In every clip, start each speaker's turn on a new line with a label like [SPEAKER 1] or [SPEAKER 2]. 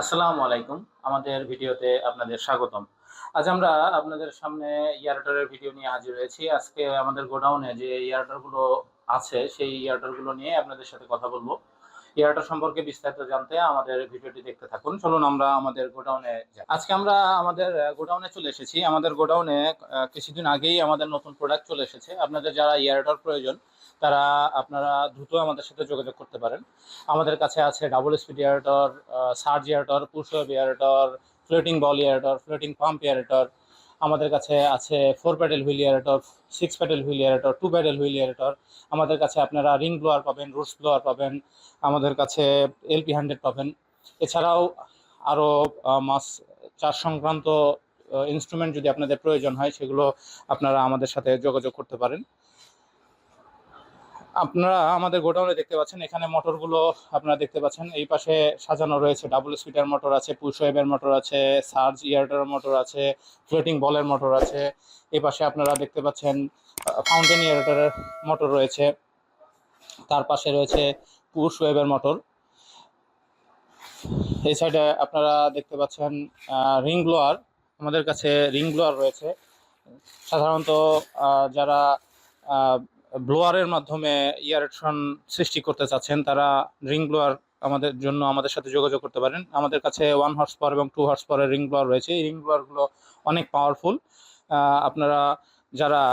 [SPEAKER 1] আসসালামু আলাইকুম। আমাদের ভিডিওতে আপনাদের স্বাগতম। আজ আমরা আপনাদের সামনে ইয়ারটারের ভিডিও নিয়ে হাজির হয়েছি। আজকে আমাদের গোডাউনে যে ইয়ারটারগুলো আছে, সেই ইয়ারটারগুলো নিয়ে আপনাদের সাথে কথা বলবো। ইয়ারটার সম্পর্কে বিস্তারিত জানতে আমাদের ভিডিওটি দেখতে থাকুন। চলুন আমরা আমাদের গোডাউনে যাই। আজকে আমরা আমাদের গোডাউনে চলে এসেছি। আমাদের গোডাউনে কিছুদিন আগেই আমাদের নতুন প্রোডাক্ট চলে এসেছে। আপনাদের যারা ইয়ারটার প্রয়োজন তারা আপনারা দ্রুত আমাদের সাথে যোগাযোগ করতে পারেন। আমাদের কাছে আছে double speed aerator, surge aerator, push wave aerator, floating ball aerator, floating pump aerator. আমাদের কাছে আছে 4 paddle wheel aerator, 6 paddle wheel aerator, 2 paddle wheel aerator. আমাদের কাছে আপনারা রিং ব্লোয়ার পাবেন, রুটস ব্লোয়ার পাবেন। আমাদের কাছে LP100 পাবেন। এছাড়াও আরও মাছ চাষ সংক্রান্ত ইনস্ট্রুমেন্ট যদি আপনাদের প্রয়োজন হয়, সেগুলো আপনারা আমাদের সাথে যোগাযোগ করতে পারেন। আপনারা আমাদের গোডাউনে দেখতে পাচ্ছেন, এখানে মোটরগুলো আপনারা দেখতে পাচ্ছেন। এই পাশে সাজানো রয়েছে ডাবল স্পিডার মোটর আছে, পুশ ওয়েভের মোটর আছে, সার্জ ইয়ার্ডার মোটর আছে, ফ্লোটিং বলের মোটর আছে। এই পাশে আপনারা দেখতে পাচ্ছেন ফাউন্টেন ইয়ারেটরের মোটর রয়েছে। তার পাশে রয়েছে পুশ ওয়েভের মোটর। এই সাইডে আপনারা দেখতে পাচ্ছেন রিং ব্লোয়ার। আমাদের কাছে রিং ব্লোয়ার রয়েছে। সাধারণত যারা ব্লোয়ারের মাধ্যমে ইয়ারেশন সৃষ্টি করতে চাচ্ছেন, তারা রিং ব্লোয়ার আমাদের সাথে যোগাযোগ করতে পারেন। আমাদের কাছে 1 হর্স পাওয়ার এবং 2 হর্স পাওয়ারের রিং ব্লোয়ার রয়েছে। এই রিং ব্লোয়ারগুলো অনেক পাওয়ারফুল। আপনারা যারা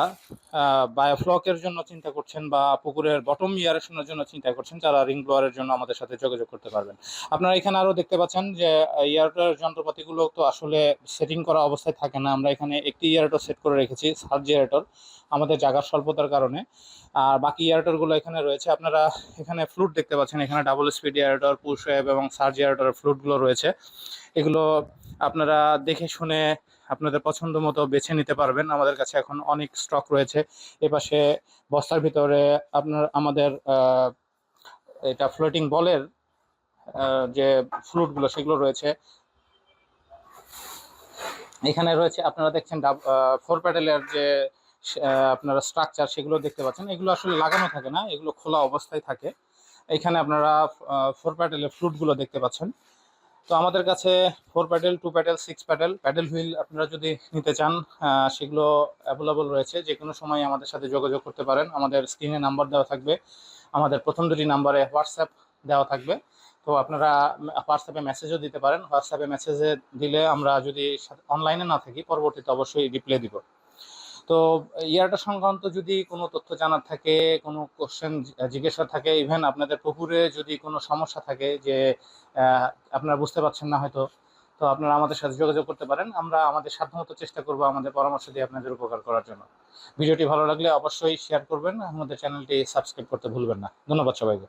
[SPEAKER 1] বায়োফ্লকের জন্য চিন্তা করছেন বা পুকুরের বটম ইয়ারেশনের জন্য চিন্তা করছেন, তারা রিং ব্লোয়ারের জন্য আমাদের সাথে যোগাযোগ করতে পারবেন। আপনারা এখানে আরও দেখতে পাচ্ছেন যে ইয়ারেটর যন্ত্রপাতিগুলো তো আসলে সেটিং করা অবস্থায় থাকে না। আমরা এখানে একটি ইয়ারেটর সেট করে রেখেছি, সার্জ ইয়ারেটর, আমাদের জায়গার স্বল্পতার কারণে। আর বাকি ইয়ারেটরগুলো এখানে রয়েছে। আপনারা এখানে ফ্লুট দেখতে পাচ্ছেন, এখানে double speed aerator, push wave এবং সার্জ ইয়ারেটরের ফ্লুটগুলো রয়েছে। এগুলো আপনারা দেখে শুনে আপনাদের পছন্দ মতো বেছে নিতে পারবেন। আমাদের কাছে এখন অনেক স্টক রয়েছে। এপাশে বস্তার ভিতরে আমাদের এটা ফ্লোটিং বলের যে ফ্লুটগুলো সেগুলো রয়েছে। এখানে রয়েছে আপনারা দেখছেন 4 প্যাডেলের যে আপনারা স্ট্রাকচার, সেগুলো দেখতে পাচ্ছেন। এগুলো আসলে লাগানো থাকে না, এগুলো খোলা অবস্থায় থাকে। এখানে আপনারা 4 প্যাডেলের ফ্লুটগুলো দেখতে পাচ্ছেন। তো আমাদের কাছে 4 paddle, 2 paddle, 6 paddle, paddle wheel আপনারা যদি নিতে চান, সেগুলো অ্যাভেলেবল রয়েছে। যে কোনো সময় আমাদের সাথে যোগাযোগ করতে পারেন। আমাদের স্ক্রিনে নাম্বার দেওয়া থাকবে, আমাদের প্রথম দুটি নাম্বারে হোয়াটসঅ্যাপ দেওয়া থাকবে। তো আপনারা হোয়াটসঅ্যাপে মেসেজও দিতে পারেন। হোয়াটসঅ্যাপে মেসেজে দিলে আমরা যদি অনলাইনে না থাকি, পরবর্তীতে অবশ্যই রিপ্লাই দিব। তো ইয়ারটা সংক্রান্ত যদি কোনো তথ্য জানার থাকে, কোনো কোশ্চেন জিজ্ঞাসা থাকে, ইভেন আপনাদের পুকুরে যদি কোনো সমস্যা থাকে যে আপনারা বুঝতে পারছেন না হয়তো, তো আপনারা আমাদের সাথে যোগাযোগ করতে পারেন। আমরা আমাদের সাধ্যমতো চেষ্টা করব আমাদের পরামর্শ দিয়ে আপনাদের উপকার করার জন্য। ভিডিওটি ভালো লাগলে অবশ্যই শেয়ার করবেন, আমাদের চ্যানেলটি সাবস্ক্রাইব করতে ভুলবেন না। ধন্যবাদ সবাইকে।